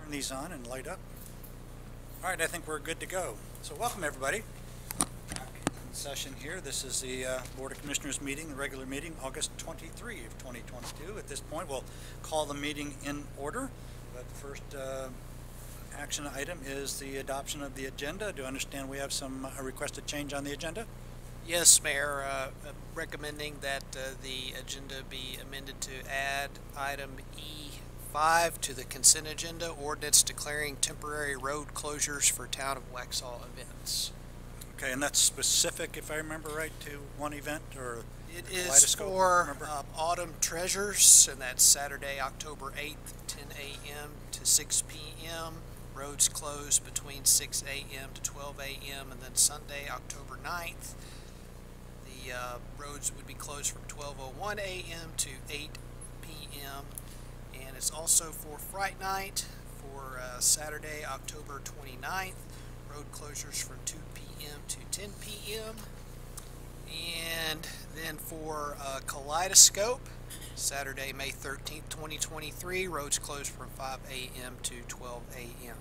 turn these on and light up. All right, I think we're good to go. So welcome everybody. Back in session here. This is the Board of Commissioners meeting, the regular meeting, August 23 of 2022. At this point, we'll call the meeting in order. But the first action item is the adoption of the agenda. Do I understand we have some requested change on the agenda? Yes, Mayor. Recommending that the agenda be amended to add item E5 to the consent agenda, ordinance declaring temporary road closures for town of Waxhaw events. Okay, and that's specific, if I remember right, to one event or it is for Autumn Treasures, and that's Saturday, October 8th, 10 a.m. to 6 p.m. Roads closed between 6 a.m. to 12 a.m. and then Sunday, October 9th. The roads would be closed from 12:01 a.m. to 8 p.m. and it's also for Fright Night for Saturday, October 29th. Road closures from 2 p.m. to 10 p.m. And then for Kaleidoscope, Saturday, May 13th, 2023. Roads closed from 5 a.m. to 12 a.m.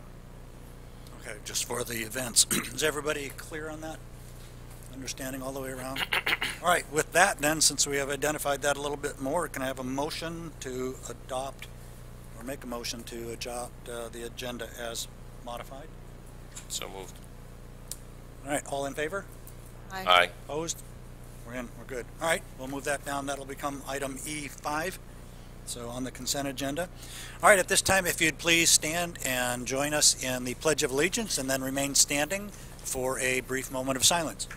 Okay, just for the events. Is everybody clear on that? Understanding all the way around? All right, with that then, since we have identified that a little bit more, can I have a motion to adopt or make a motion to adopt the agenda as modified? So moved. All right, all in favor? Aye. Aye. Opposed? We're in, we're good. All right, we'll move that down. That'll become item E5, so on the consent agenda. All right, at this time, if you'd please stand and join us in the Pledge of Allegiance and then remain standing for a brief moment of silence.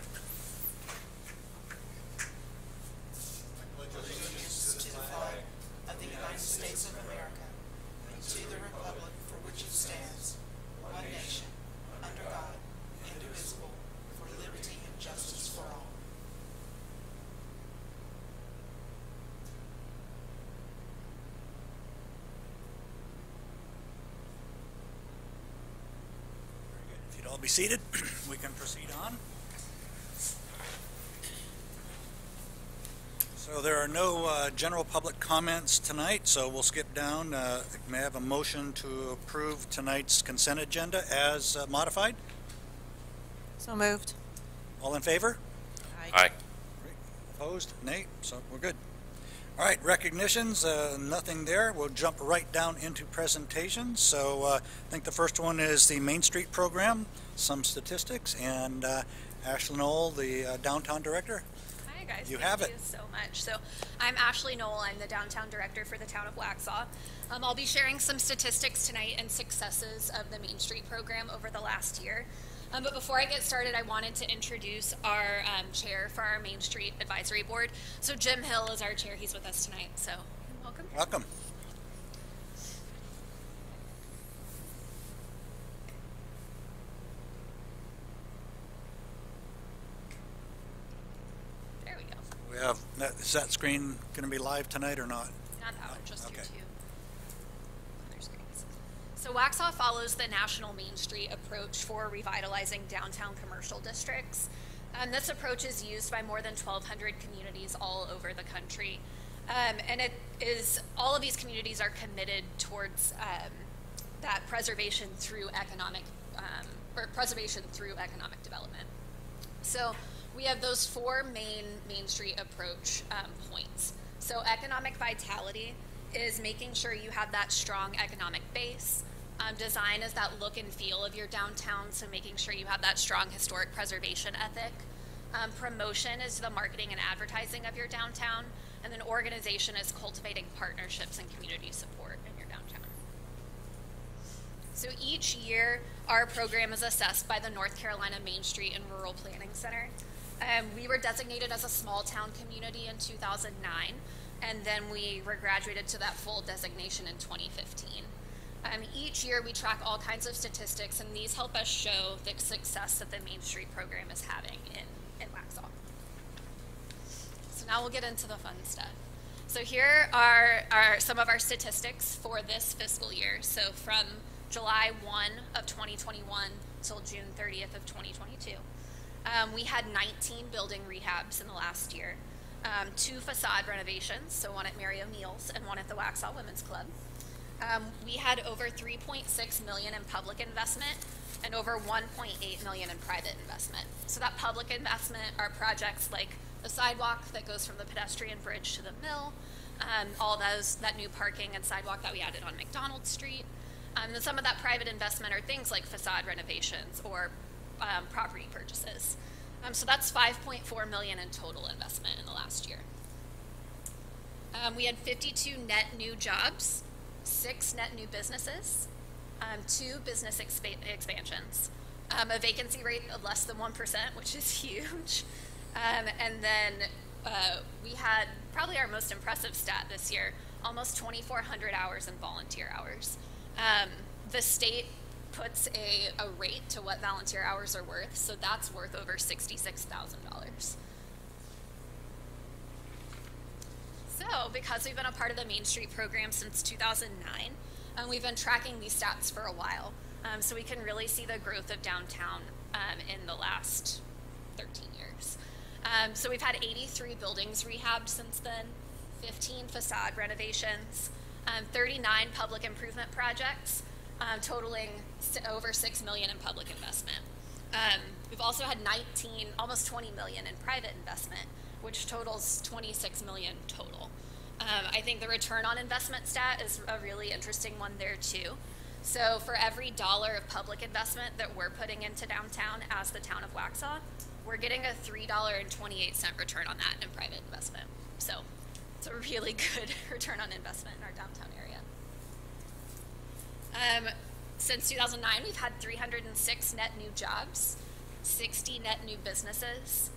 Be seated. We can proceed on. So there are no general public comments tonight, so we'll skip down. May I have a motion to approve tonight's consent agenda as modified? So moved. All in favor? Aye. Aye. Great. Opposed? Nay. So we're good. All right, recognitions, nothing there. We'll jump right down into presentations. So I think the first one is the Main Street program, some statistics, and Ashley Knoll, the downtown director. Hi guys, thank you so much. So I'm Ashley Knoll, I'm the downtown director for the town of Waxhaw. I'll be sharing some statistics tonight and successes of the Main Street program over the last year. But before I get started, I wanted to introduce our chair for our Main Street Advisory Board. So Jim Hill is our chair. He's with us tonight. So welcome. Welcome. There we go. We have, is that screen going to be live tonight or not? Not that one, just okay. your two other screens. So Waxhaw follows the national Main Street approach for revitalizing downtown commercial districts. This approach is used by more than 1,200 communities all over the country. And it is, all of these communities are committed towards that preservation through economic, development. So we have those four Main Street approach points. So economic vitality is making sure you have that strong economic base. Design is that look and feel of your downtown, so making sure you have that strong historic preservation ethic. Promotion is the marketing and advertising of your downtown, and then organization is cultivating partnerships and community support in your downtown. So each year, our program is assessed by the North Carolina Main Street and Rural Planning Center. We were designated as a small town community in 2009, and then we were graduated to that full designation in 2015. Each year we track all kinds of statistics, and these help us show the success that the Main Street program is having in Waxhaw. So now we'll get into the fun stuff. So here are some of our statistics for this fiscal year. So from July 1 of 2021 till June 30th of 2022. We had 19 building rehabs in the last year. 2 facade renovations, so one at Mary O'Neill's and one at the Waxhaw Women's Club. We had over 3.6 million in public investment and over 1.8 million in private investment. So that public investment are projects like the sidewalk that goes from the pedestrian bridge to the mill, all that new parking and sidewalk that we added on McDonald Street. And some of that private investment are things like facade renovations or property purchases. So that's 5.4 million in total investment in the last year. We had 52 net new jobs, 6 net new businesses, 2 business expansions, a vacancy rate of less than 1%, which is huge. And then we had probably our most impressive stat this year, almost 2,400 hours in volunteer hours. The state puts a rate to what volunteer hours are worth, so that's worth over $66,000. So, because we've been a part of the Main Street program since 2009, we've been tracking these stats for a while, so we can really see the growth of downtown in the last 13 years. So we've had 83 buildings rehabbed since then, 15 facade renovations, 39 public improvement projects, totaling over $6 million in public investment. We've also had 19, almost 20 million in private investment, which totals 26 million total. I think the return on investment stat is a really interesting one there too. So for every dollar of public investment that we're putting into downtown as the town of Waxhaw, we're getting a $3.28 return on that in private investment. So it's a really good return on investment in our downtown area. Since 2009, we've had 306 net new jobs, 60 net new businesses,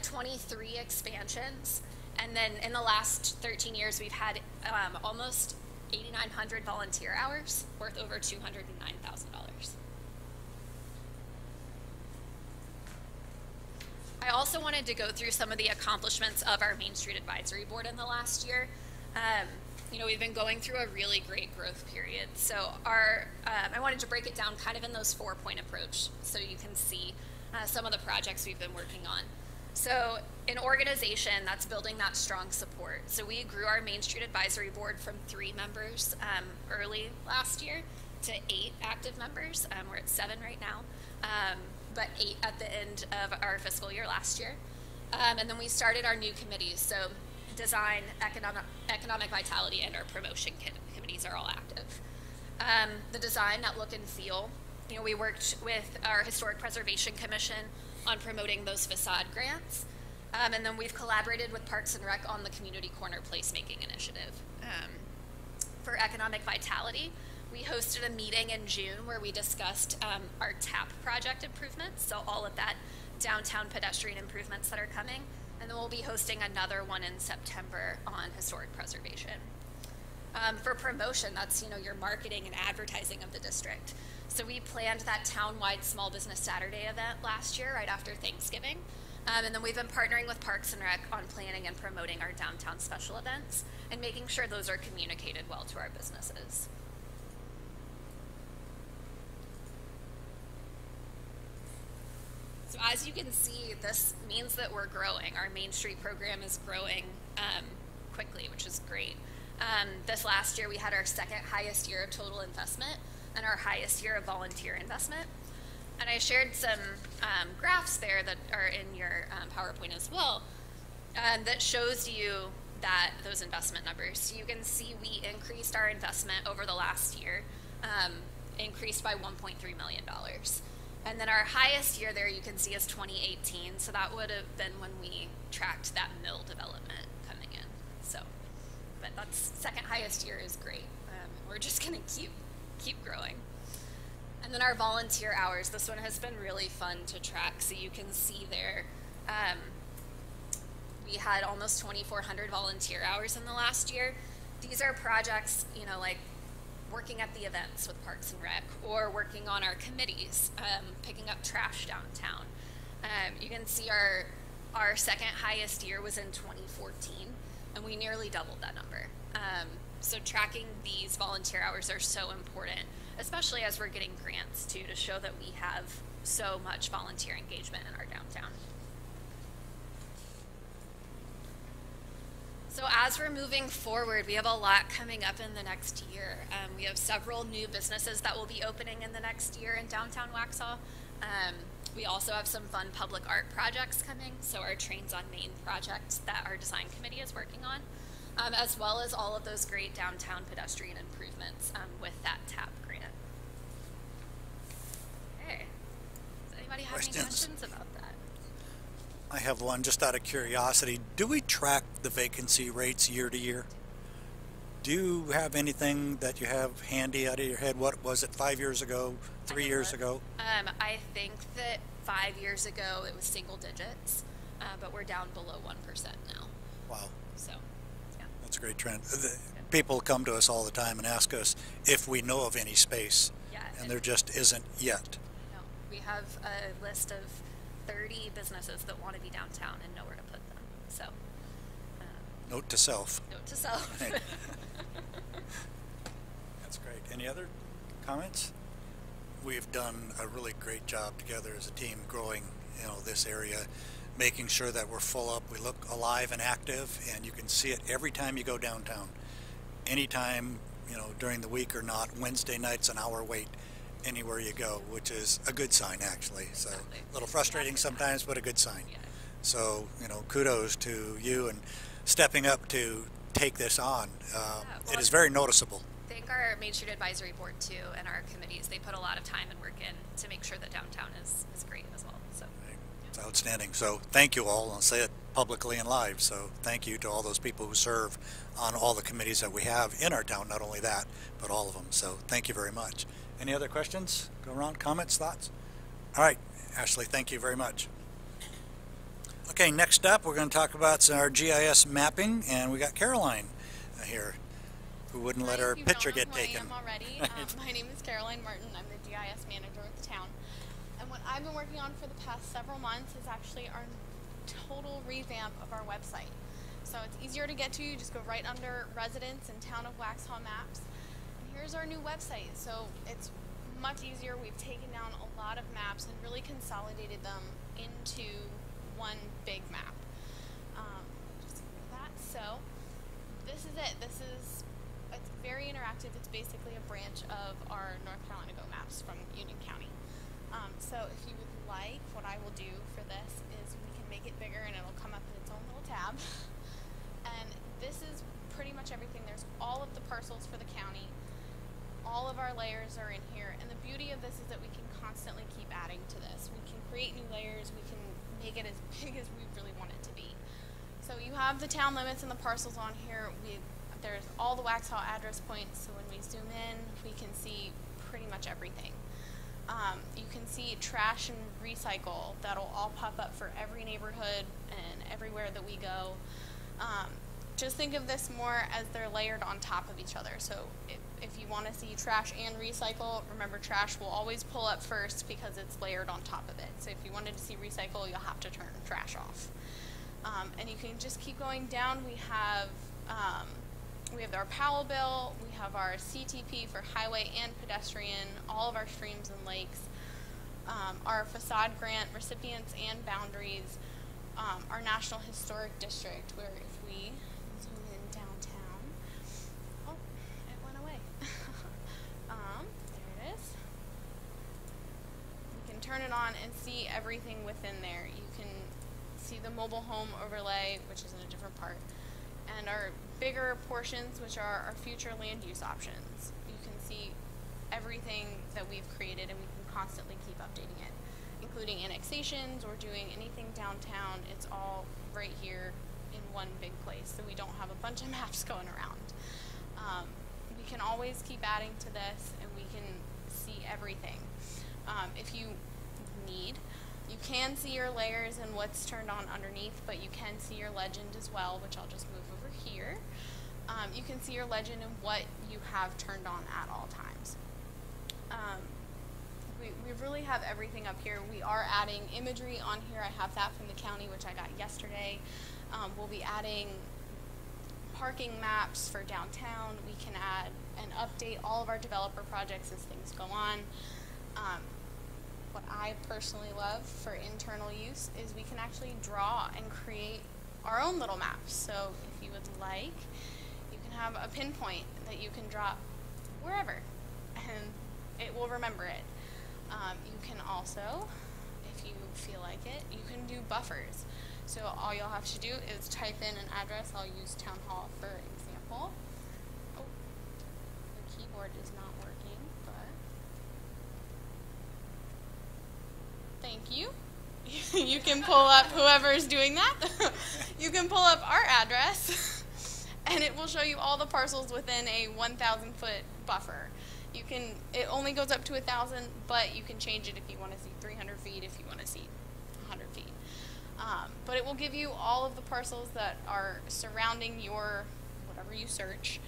23 expansions, and then in the last 13 years, we've had almost 8,900 volunteer hours, worth over $209,000. I also wanted to go through some of the accomplishments of our Main Street Advisory Board in the last year. You know, we've been going through a really great growth period. So I wanted to break it down kind of in those 4-point approach so you can see some of the projects we've been working on. So an organization that's building that strong support. So we grew our Main Street Advisory Board from 3 members early last year to 8 active members. We're at 7 right now, but 8 at the end of our fiscal year last year. And then we started our new committees. So design, economic vitality, and our promotion committees are all active. The design, that look and feel, you know, we worked with our Historic Preservation Commission on promoting those facade grants. And then we've collaborated with Parks and Rec on the Community Corner Placemaking Initiative. For economic vitality, we hosted a meeting in June where we discussed our TAP project improvements, so all of that downtown pedestrian improvements that are coming. And then we'll be hosting another one in September on historic preservation. For promotion, that's, you know, your marketing and advertising of the district. So we planned that town-wide Small Business Saturday event last year, right after Thanksgiving. And then we've been partnering with Parks and Rec on planning and promoting our downtown special events and making sure those are communicated well to our businesses. So as you can see, this means that we're growing. Our Main Street program is growing quickly, which is great. This last year, we had our 2nd highest year of total investment and our highest year of volunteer investment. And I shared some graphs there that are in your PowerPoint as well that shows you that those investment numbers. So you can see we increased our investment over the last year, increased by $1.3 million. And then our highest year there you can see is 2018, so that would have been when we tracked that mill development coming in. So, but that's 2nd highest year is great. We're just gonna keep growing. And then our volunteer hours, this one has been really fun to track. So you can see there, we had almost 2,400 volunteer hours in the last year. These are projects, you know, like working at the events with Parks and Rec, or working on our committees, picking up trash downtown. You can see our 2nd highest year was in 2014, and we nearly doubled that number. So tracking these volunteer hours are so important, especially as we're getting grants too, to show that we have so much volunteer engagement in our downtown. So So as we're moving forward, we have a lot coming up in the next year. We have several new businesses that will be opening in the next year in downtown Waxhaw. We also have some fun public art projects coming, so our Trains on Main project that our design committee is working on, as well as all of those great downtown pedestrian improvements with that TAP grant. Okay, does anybody have any questions about that? I have one just out of curiosity. Do we track the vacancy rates year to year? Do you have anything that you have handy out of your head? What was it, 5 years ago, 3 years ago? I think that 5 years ago it was single digits, but we're down below 1% now. Wow. So, yeah. That's a great trend. People come to us all the time and ask us if we know of any space, Yeah, and there just isn't yet. No, we have a list of 30 businesses that want to be downtown and nowhere to put them. So, Note to self. note to self. That's great. Any other comments? We've done a really great job together as a team growing, this area, making sure that we're full up. We look alive and active, and you can see it every time you go downtown. Anytime, during the week or not, Wednesday night's an hour wait anywhere you go, which is a good sign, actually. So a little frustrating sometimes, but a good sign. Yeah. So, kudos to you and stepping up to take this on. It is very noticeable. Thank our Main Street Advisory Board too and our committees. They put a lot of time and work in to make sure that downtown is great as well. So It's outstanding. So thank you all. I'll say it publicly and live. So thank you to all those people who serve on all the committees that we have in our town. Not only that, but all of them. So thank you very much. Any other questions? Go around, comments, thoughts? All right, Ashley, thank you very much. Okay, next up, we're going to talk about our GIS mapping, and we got Caroline here, who wouldn't let her picture get taken. I am already. My name is Caroline Martin. I'm the GIS manager with the town. And what I've been working on for the past several months is actually our total revamp of our website. So it's easier to get to. You just go right under residents and Town of Waxhaw maps. And here's our new website. So it's much easier. We've taken down a lot of maps and really consolidated them into one big map. Just ignore that. So this is it. It's very interactive. It's basically a branch of our North Carolina Go Maps from Union County. So if you would like, what I will do for this is we can make it bigger and it'll come up in its own little tab. And this is pretty much everything. There's all of the parcels for the county. All of our layers are in here. And the beauty of this is that we can constantly keep adding to this. We can create new layers. We can make it as big as we really want it to be. So you have the town limits and the parcels on here. There's all the Waxhaw address points, so when we zoom in, we can see pretty much everything. You can see trash and recycle. That'll all pop up for every neighborhood and everywhere that we go. Just think of this more as they're layered on top of each other. So if you want to see trash and recycle, remember trash will always pull up first because it's layered on top of it. So if you wanted to see recycle, you'll have to turn trash off. And you can just keep going down. We have our Powell bill, we have our CTP for highway and pedestrian, all of our streams and lakes, our facade grant recipients and boundaries, our National Historic District, where if we zoom in downtown, oh, it went away. There it is. You can turn it on and see everything within there. You can see the mobile home overlay, which is in a different part, and our bigger portions, which are our future land use options. You can see everything that we've created, and we can constantly keep updating it, including annexations or doing anything downtown. It's all right here in one big place, so we don't have a bunch of maps going around. We can always keep adding to this, and we can see everything. If you need, you can see your layers and what's turned on underneath, but you can see your legend as well, which I'll just move over here. You can see your legend and what you have turned on at all times. We really have everything up here. We are adding imagery on here. I have that from the county, which I got yesterday. We'll be adding parking maps for downtown. We can add and update all of our developer projects as things go on. What I personally love for internal use is we can actually draw and create our own little maps. So if you would like, you can have a pinpoint that you can drop wherever, and it will remember it. You can also, if you feel like it, you can do buffers. So all you'll have to do is type in an address. I'll use Town Hall for example. Oh, the keyboard is not working, but thank you. You can pull up whoever is doing that. You can pull up our address, and it will show you all the parcels within a 1,000 foot buffer. You can, it only goes up to 1,000, but you can change it if you want to see 300 feet, if you want to see 100 feet. But it will give you all of the parcels that are surrounding your, whatever you search,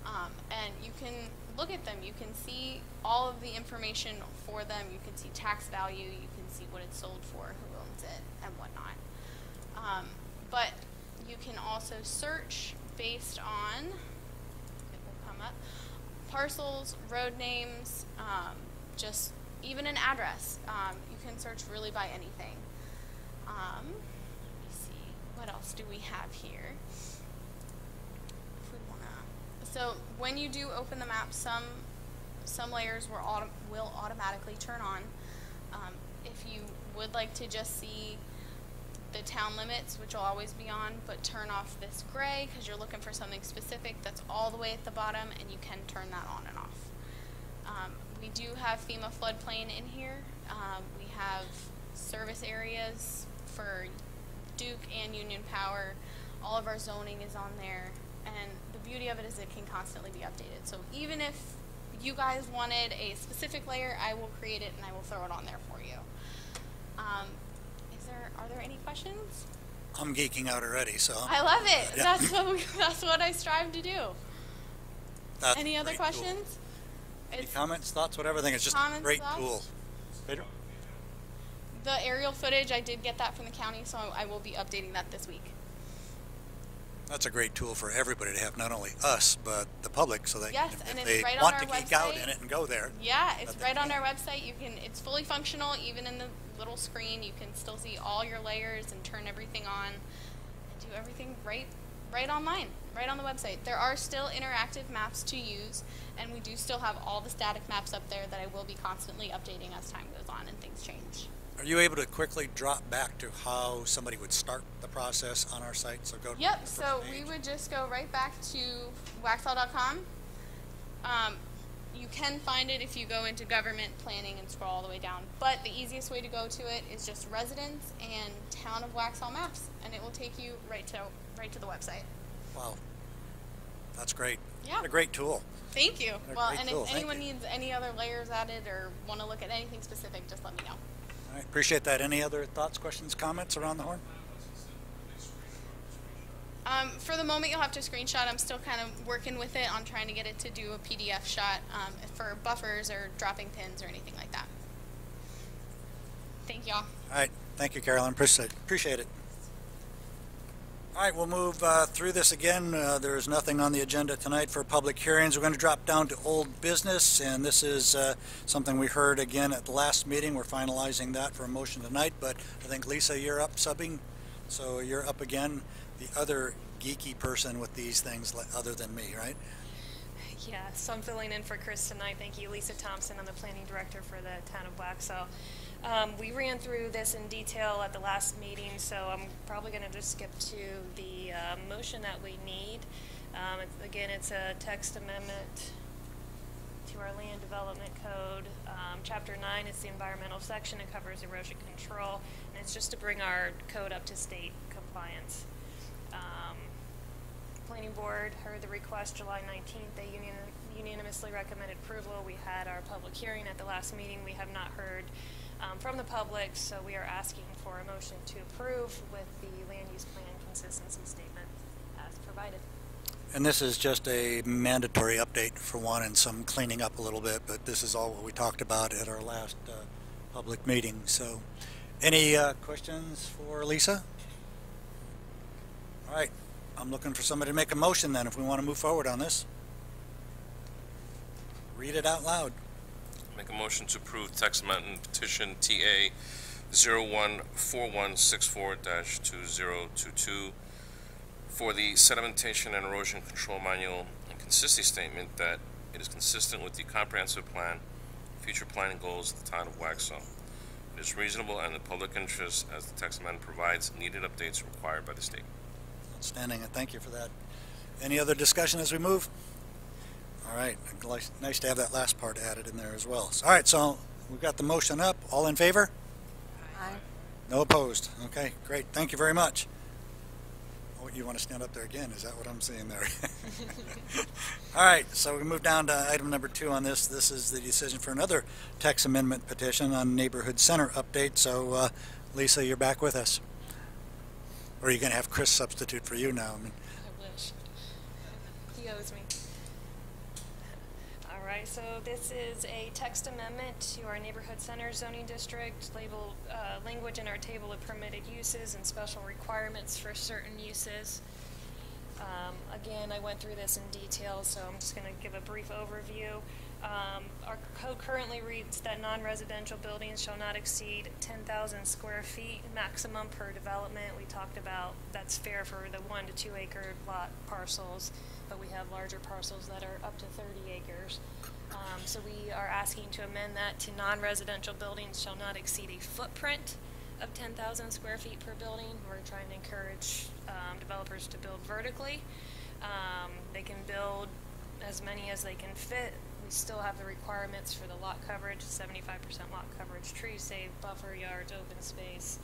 and you can look at them. You can see all of the information for them. You can see tax value. You can see what it's sold for, who owns it, and whatnot. But you can also search based on, it will come up, parcels, road names, just even an address. You can search really by anything. Let me see, what else do we have here? If we wanna, so when you do open the map, some layers will automatically turn on. If you would like to just see the town limits, which will always be on, but turn off this gray because you're looking for something specific, that's all the way at the bottom, and you can turn that on and off. We do have FEMA floodplain in here. We have service areas for Duke and Union Power. All of our zoning is on there, and the beauty of it is it can constantly be updated. So even if you guys wanted a specific layer, I will create it and I will throw it on there for you. Are there any questions? I'm geeking out already, so. I love it. Yeah. That's what I strive to do. That's Any a other great questions? tool. Any comments, thoughts, whatever? I think it's just a great tool. Pedro? The aerial footage, I did get that from the county, so I will be updating that this week. That's a great tool for everybody to have, not only us, but the public, so that Yes, if and they it's right on want our to geek out website. in it and go there. Yeah, it's that they right on can. our website. It's fully functional, even in the little screen. You can still see all your layers and turn everything on and do everything right online, right on the website. There are still interactive maps to use, and we do still have all the static maps up there that I will be constantly updating as time goes on and things change. Are you able to quickly drop back to how somebody would start the process on our site? So go to Yep, the first so page. we would just go right back to waxhaw.com. You can find it if you go into government planning and scroll all the way down, but the easiest way to go to it is just residents and town of Waxhaw maps, and it will take you right to the website. Wow, that's great. Yeah. What a great tool. Thank you. What a Well, great and tool. if Thank anyone you. needs any other layers added or want to look at anything specific, just let me know. All right, appreciate that. Any other thoughts, questions, comments around the horn? For the moment, you'll have to screenshot. I'm still kind of working with it on trying to get it to do a PDF shot for buffers or dropping pins or anything like that. Thank y'all. All right, thank you, Carolyn. Appreciate it. All right, we'll move through this again. There is nothing on the agenda tonight for public hearings. We're going to drop down to old business, and this is something we heard again at the last meeting. We're finalizing that for a motion tonight, but I think, Lisa, you're up subbing, so you're up again. The other geeky person with these things other than me, right? Yeah, so I'm filling in for Chris tonight. Thank you, Lisa Thompson. I'm the planning director for the town of Waxhaw. We ran through this in detail at the last meeting, so I'm probably going to just skip to the motion that we need. Again, it's a text amendment to our land development code. Chapter 9 is the environmental section. It covers erosion control, and it's just to bring our code up to state compliance. Planning board heard the request July 19th. They unanimously recommended approval. We had our public hearing at the last meeting. We have not heard from the public, so we are asking for a motion to approve with the land use plan consistency statement as provided. And this is just a mandatory update for one and some cleaning up a little bit, but this is all what we talked about at our last public meeting. So any questions for Lisa? All right, I'm looking for somebody to make a motion then if we want to move forward on this. Read it out loud. Make a motion to approve text amendment petition TA 014164-2022 for the sedimentation and erosion control manual and consistency statement that it is consistent with the comprehensive plan, future planning goals of the town of Waxhaw. It is reasonable and in the public interest as the text amendment provides needed updates required by the state. Outstanding, and thank you for that. Any other discussion as we move? All right, nice to have that last part added in there as well. All right, so we've got the motion up. All in favor? Aye. No opposed. Okay, great. Thank you very much. Oh, you want to stand up there again? Is that what I'm seeing there? All right, so we move down to item number 2 on this. This is the decision for another text amendment petition on neighborhood center update. So, Lisa, you're back with us. Or are you going to have Chris substitute for you now? I wish. He owes me. All right, so this is a text amendment to our neighborhood center zoning district, language in our table of permitted uses and special requirements for certain uses. Again, I went through this in detail, so I'm just going to give a brief overview. Our code currently reads that non-residential buildings shall not exceed 10,000 square feet maximum per development. We talked about that's fair for the 1 to 2 acre lot parcels, but we have larger parcels that are up to 30 acres. So we are asking to amend that to non-residential buildings shall not exceed a footprint of 10,000 square feet per building. We're trying to encourage developers to build vertically. They can build as many as they can fit. We still have the requirements for the lot coverage, 75% lot coverage, tree save, buffer yards, open space,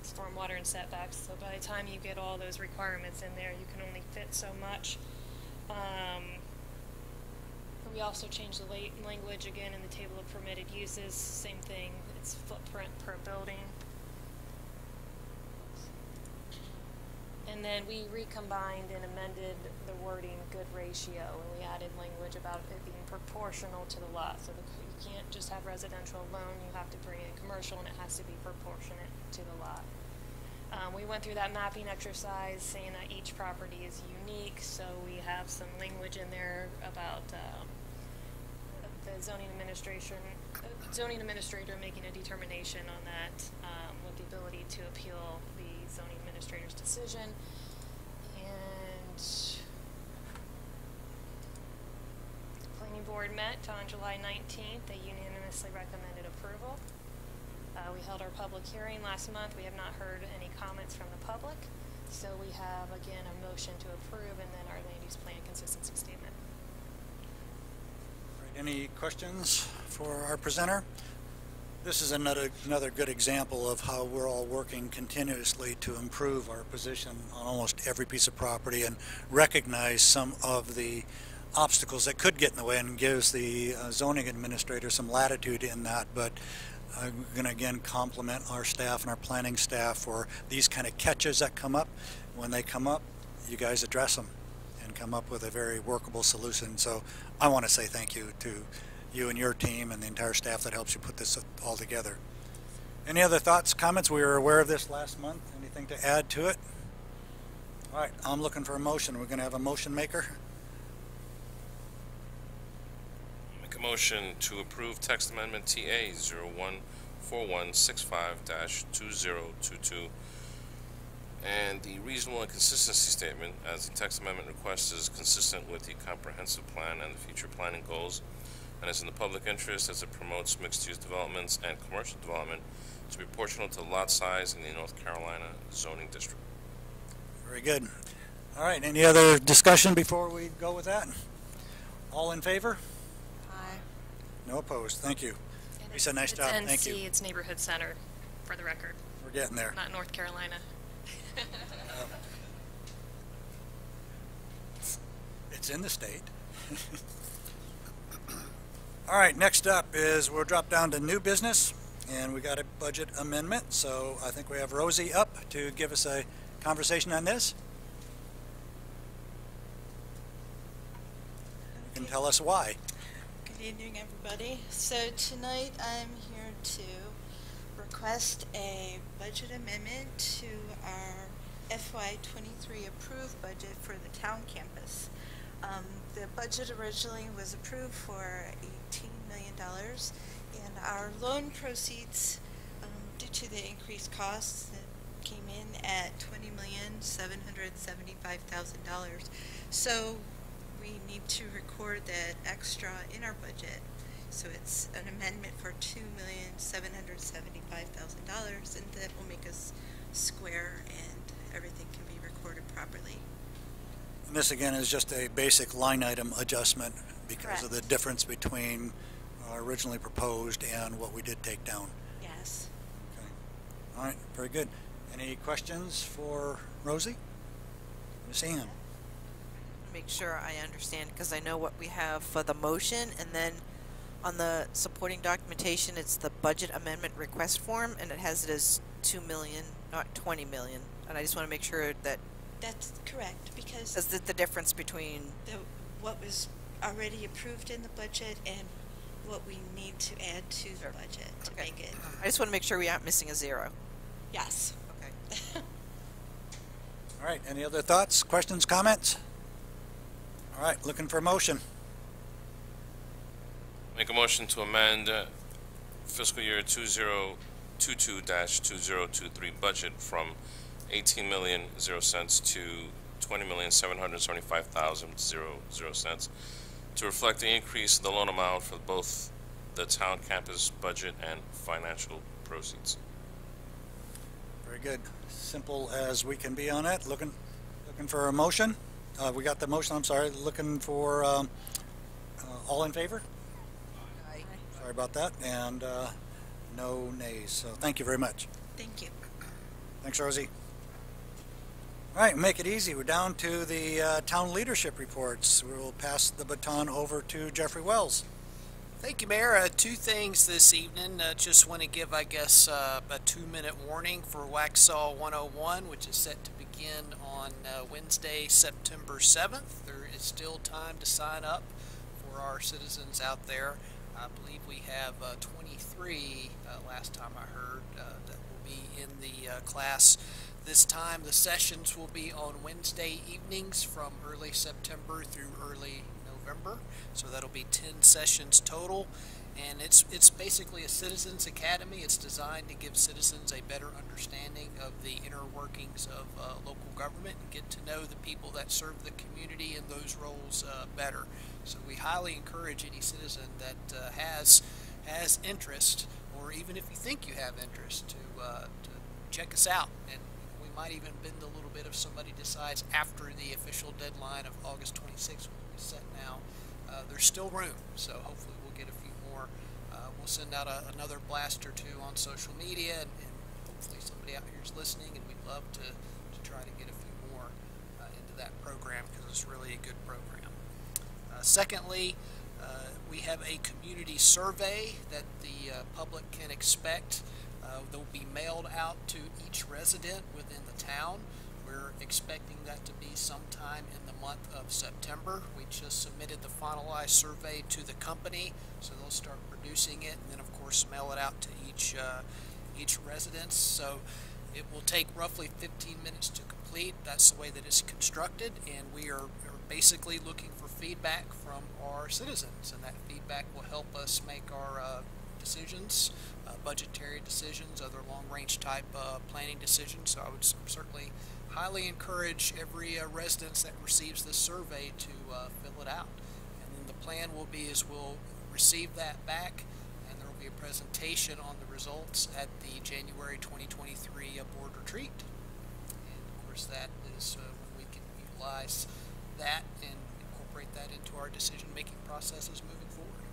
stormwater and setbacks. So by the time you get all those requirements in there, you can only fit so much. We also changed the language again in the table of permitted uses. Same thing, it's footprint per building. And then we recombined and amended the wording good ratio, and we added language about it being proportional to the lot. So you can't just have residential alone, you have to bring in commercial, and it has to be proportionate to the lot. We went through that mapping exercise saying that each property is unique, so we have some language in there about the zoning administrator making a determination on that with the ability to appeal the zoning administrator's decision. And the planning board met on July 19th. They unanimously recommended approval. We held our public hearing last month. We have not heard any comments from the public. So we have, again, a motion to approve and then our land use plan consistency statement. All right, any questions for our presenter? This is another good example of how we're all working continuously to improve our position on almost every piece of property and recognize some of the obstacles that could get in the way and gives the zoning administrator some latitude in that. But I'm going to again compliment our staff and our planning staff for these kind of catches that come up. When they come up, you guys address them and come up with a very workable solution. So I want to say thank you to you and your team and the entire staff that helps you put this all together. Any other thoughts, comments? We were aware of this last month. Anything to add to it? All right, I'm looking for a motion. We're going to have a motion maker. Make a motion to approve text amendment TA 014165-2022 and the reasonable and consistency statement as the text amendment request is consistent with the comprehensive plan and the future planning goals and is in the public interest as it promotes mixed-use developments and commercial development to be proportional to lot size in the North Carolina zoning district. Very good. All right, any other discussion before we go with that? All in favor? Aye. No opposed. Thank you. And Lisa, nice it's job. NC, Thank you. It's neighborhood center, for the record. We're getting there. Not North Carolina. It's in the state. All right, next up is we'll drop down to new business, and we got a budget amendment. So I think we have Rosie up to give us a conversation on this. You can tell us why. Good evening, everybody. So tonight I'm here to request a budget amendment to our FY23 approved budget for the town campus. The budget originally was approved for $18 million, and our loan proceeds, due to the increased costs that came in at $20,775,000. So we need to record that extra in our budget. So it's an amendment for $2,775,000, and that will make us square and everything can be recorded properly. And this again is just a basic line item adjustment because of the Correct. difference between originally proposed and what we did take down. Yes. Okay. All right, very good. Any questions for Rosie? Ms. Ann? Make sure I understand, because I know what we have for the motion, and then on the supporting documentation, it's the budget amendment request form, and it has it as 2 million, not 20 million. And I just want to make sure that That's correct, because that's the difference between. what was already approved in the budget and what we need to add to the budget to Okay. make it. I just want to make sure we aren't missing a zero. Yes. Okay. All right, any other thoughts, questions, comments? All right, looking for a motion. Make a motion to amend fiscal year 2022-2023 budget from 18 million 0 cents to 20,775,000 cents to reflect the increase in the loan amount for both the town campus budget and financial proceeds. Very good. Simple as we can be on it. Looking for a motion. We got the motion. I'm sorry. Looking for all in favor. Aye. Sorry about that. And no nays. So thank you very much. Thank you. Thanks, Rosie. All right, make it easy. We're down to the town leadership reports. We will pass the baton over to Jeffrey Wells. Thank you, Mayor. Two things this evening. Just want to give, I guess, a 2-minute warning for Waxhaw 101, which is set to begin on Wednesday, September 7th. There is still time to sign up for our citizens out there. I believe we have 23, last time I heard, that will be in the class. This time the sessions will be on Wednesday evenings from early September through early November. So that'll be 10 sessions total, and it's basically a citizens academy. It's designed to give citizens a better understanding of the inner workings of local government and get to know the people that serve the community in those roles better. So we highly encourage any citizen that has interest, or even if you think you have interest, to check us out. And we might even bend a little bit if somebody decides after the official deadline of August 26th, when we set now. There's still room, so hopefully we'll get a few more. We'll send out another blast or two on social media, and hopefully somebody out here is listening, and we'd love to try to get a few more into that program, because it's really a good program. Secondly, we have a community survey that the public can expect. They'll be mailed out to each resident within the town. We're expecting that to be sometime in the month of September. We just submitted the finalized survey to the company, so they'll start producing it, and then of course mail it out to each residence. So it will take roughly 15 minutes to complete. That's the way that it's constructed, and we are basically looking for feedback from our citizens, and that feedback will help us make our decisions, budgetary decisions, other long-range type planning decisions. So I would certainly highly encourage every resident that receives this survey to fill it out. And then the plan will be is we'll receive that back, and there will be a presentation on the results at the January 2023 board retreat. And of course that is when we can utilize that and incorporate that into our decision-making processes moving forward.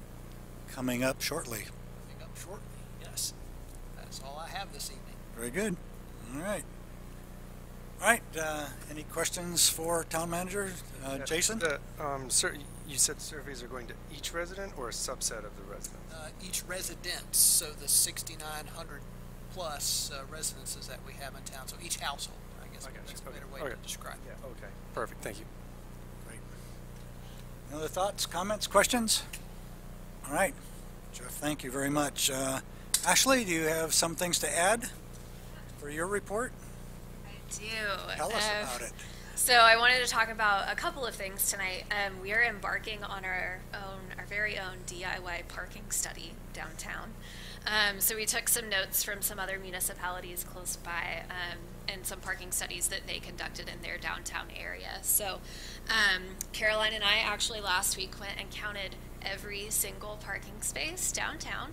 Coming up shortly. Coming up shortly, yes. That's all I have this evening. Very good. All right. All right. Any questions for town manager? Jason? You said surveys are going to each resident or a subset of the residents? Each residence, so the 6,900 plus residences that we have in town, so each household, I guess that's a better way to describe it. Yeah, okay. Perfect, thank you. Great. Any other thoughts, comments, questions? All right. Jeff, thank you very much. Ashley, do you have some things to add for your report? I do. Tell us about it. So I wanted to talk about a couple of things tonight. We are embarking on our very own DIY parking study downtown. So we took some notes from some other municipalities close by. and some parking studies that they conducted in their downtown area. So Caroline and I actually last week went and counted every single parking space downtown,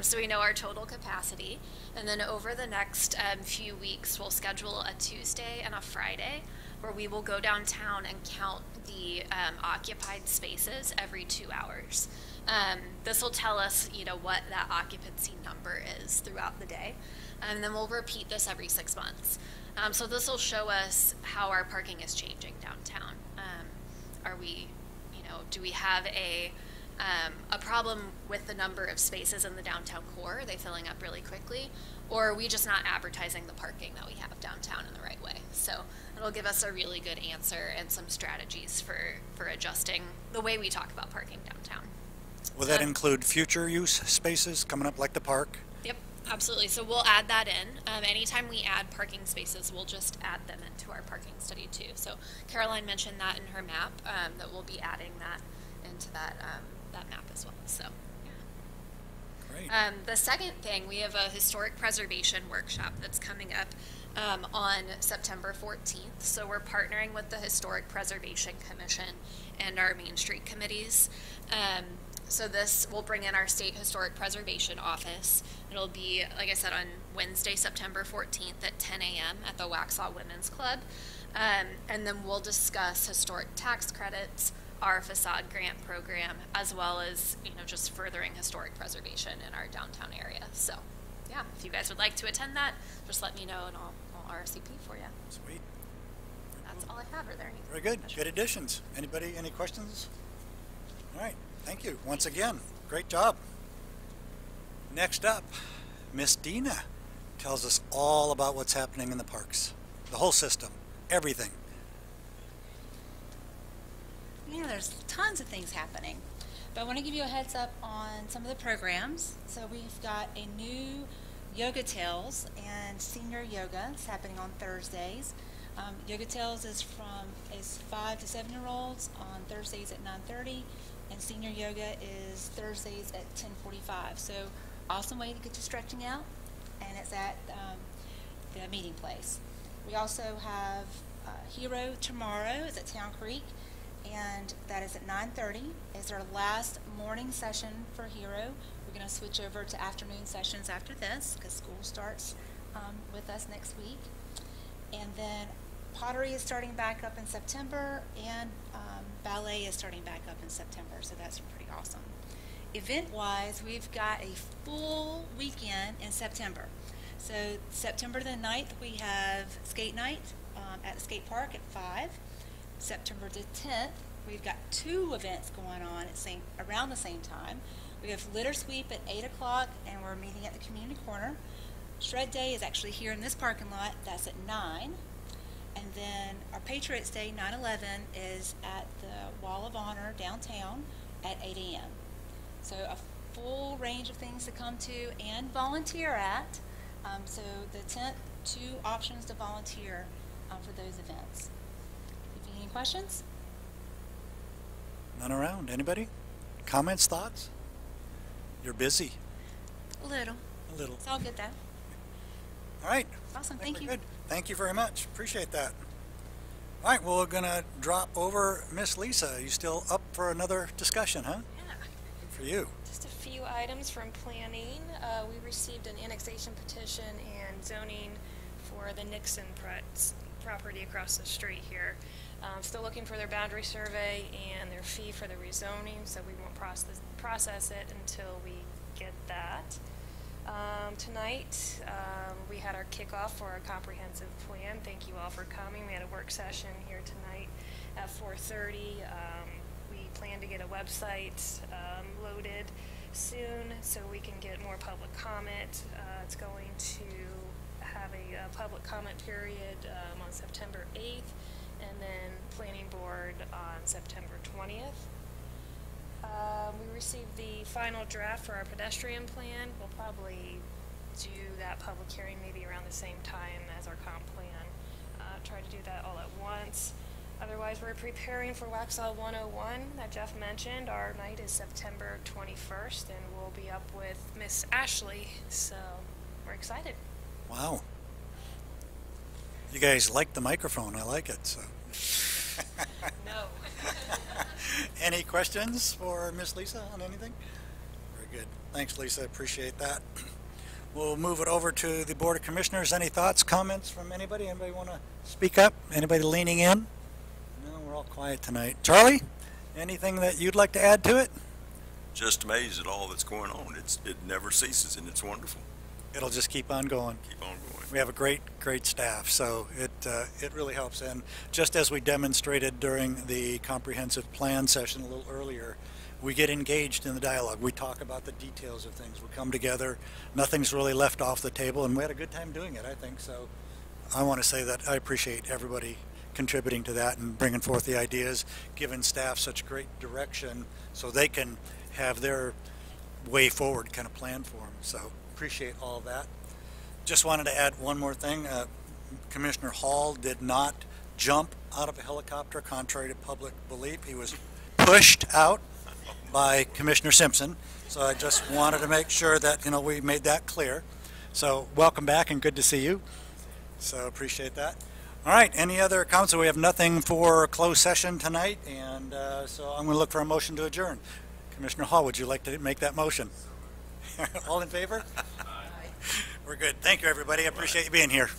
so we know our total capacity. And then over the next few weeks, we'll schedule a Tuesday and a Friday where we will go downtown and count the occupied spaces every 2 hours. This will tell us, what that occupancy number is throughout the day. And then we'll repeat this every 6 months. So this will show us how our parking is changing downtown. Are we, do we have a problem with the number of spaces in the downtown core? Are they filling up really quickly? Or are we just not advertising the parking that we have downtown in the right way? So it'll give us a really good answer and some strategies for adjusting the way we talk about parking downtown. Will that include future use spaces coming up like the park? Yep, absolutely. So we'll add that in. Anytime we add parking spaces, we'll just add them into our parking study too. So Caroline mentioned that in her map, that we'll be adding that into that map as well. So Great. the second thing, we have a historic preservation workshop that's coming up on September 14th. So we're partnering with the Historic Preservation Commission and our Main Street committees. So this will bring in our State Historic Preservation Office. It'll be, like I said, on Wednesday, September 14th at 10 a.m. at the Waxhaw Women's Club. And then we'll discuss historic tax credits, our facade grant program, as well as, just furthering historic preservation in our downtown area. So, yeah, if you guys would like to attend that, just let me know and I'll RSVP for you. Sweet. That's all I have. Are there any Very good. questions? Good additions. Anybody, any questions? All right. Thank you once again. Great job. Next up, Miss Dina tells us all about what's happening in the parks, the whole system, everything. Yeah, there's tons of things happening, but I want to give you a heads up on some of the programs. So we've got a new Yoga Tales and Senior Yoga. It's happening on Thursdays. Yoga Tales is 5 to 7-year-olds on Thursdays at 9:30, and Senior Yoga is Thursdays at 10:45. So awesome way to get your stretching out, and it's at the meeting place. We also have Hero tomorrow is at Town Creek, and that is at 9:30. It's our last morning session for Hero. We're going to switch over to afternoon sessions after this because school starts with us next week. And then pottery is starting back up in September, and ballet is starting back up in September, so that's pretty awesome. Event-wise, we've got a full weekend in September. So September the 9th, we have skate night at the skate park at 5. September the 10th, we've got 2 events going on at around the same time. We have litter sweep at 8 o'clock, and we're meeting at the community corner. Shred Day is actually here in this parking lot. That's at 9. And then our Patriots Day, 9/11, is at the Wall of Honor downtown at 8 a.m. So a full range of things to come to and volunteer at. So the 10th, 2 options to volunteer for those events. Any questions? None around. Anybody? Comments, thoughts? You're busy. A little. A little. It's all good though. All right. Awesome. I think Thank we're you. Good. Thank you very much. Appreciate that. All right. Well, we're going to drop over Miss Lisa. You still up for another discussion, huh? Yeah. Good for you. Just a few items from planning. We received an annexation petition and zoning for the Nixon property across the street here. Still looking for their boundary survey and their fee for the rezoning, so we won't process it until we get that. Tonight, we had our kickoff for our comprehensive plan. Thank you all for coming. We had a work session here tonight at 4:30. We plan to get a website loaded soon so we can get more public comment. It's going to have a public comment period on September 8th, and then planning board on September 20th. We received the final draft for our pedestrian plan. We'll probably do that public hearing maybe around the same time as our comp plan. Try to do that all at once. Otherwise, we're preparing for Waxhaw 101 that Jeff mentioned. Our night is September 21st, and we'll be up with Miss Ashley, so we're excited. Wow. You guys like the microphone. I like it. So. No. Any questions for Miss Lisa on anything? Very good. Thanks, Lisa. Appreciate that. We'll move it over to the Board of Commissioners. Any thoughts, comments from anybody? Anybody want to speak up? Anybody leaning in? No, we're all quiet tonight. Charlie, anything that you'd like to add to it? Just amazed at all that's going on. It never ceases, and it's wonderful. It'll just keep on going. Keep on going. We have a great staff, so it really helps. And just as we demonstrated during the comprehensive plan session a little earlier, we get engaged in the dialogue. We talk about the details of things. We come together. Nothing's really left off the table, and we had a good time doing it, I think. So I want to say that I appreciate everybody contributing to that and bringing forth the ideas, giving staff such great direction so they can have their way forward kind of plan for them. So appreciate all of that. Just wanted to add one more thing. Commissioner Hall did not jump out of a helicopter, contrary to public belief. He was pushed out by Commissioner Simpson. So I just wanted to make sure that, we made that clear. So welcome back and good to see you. So appreciate that. All right, any other comments? So we have nothing for closed session tonight, and so I'm going to look for a motion to adjourn. Commissioner Hall, would you like to make that motion? All in favor? We're good. Thank you, everybody. I appreciate you being here.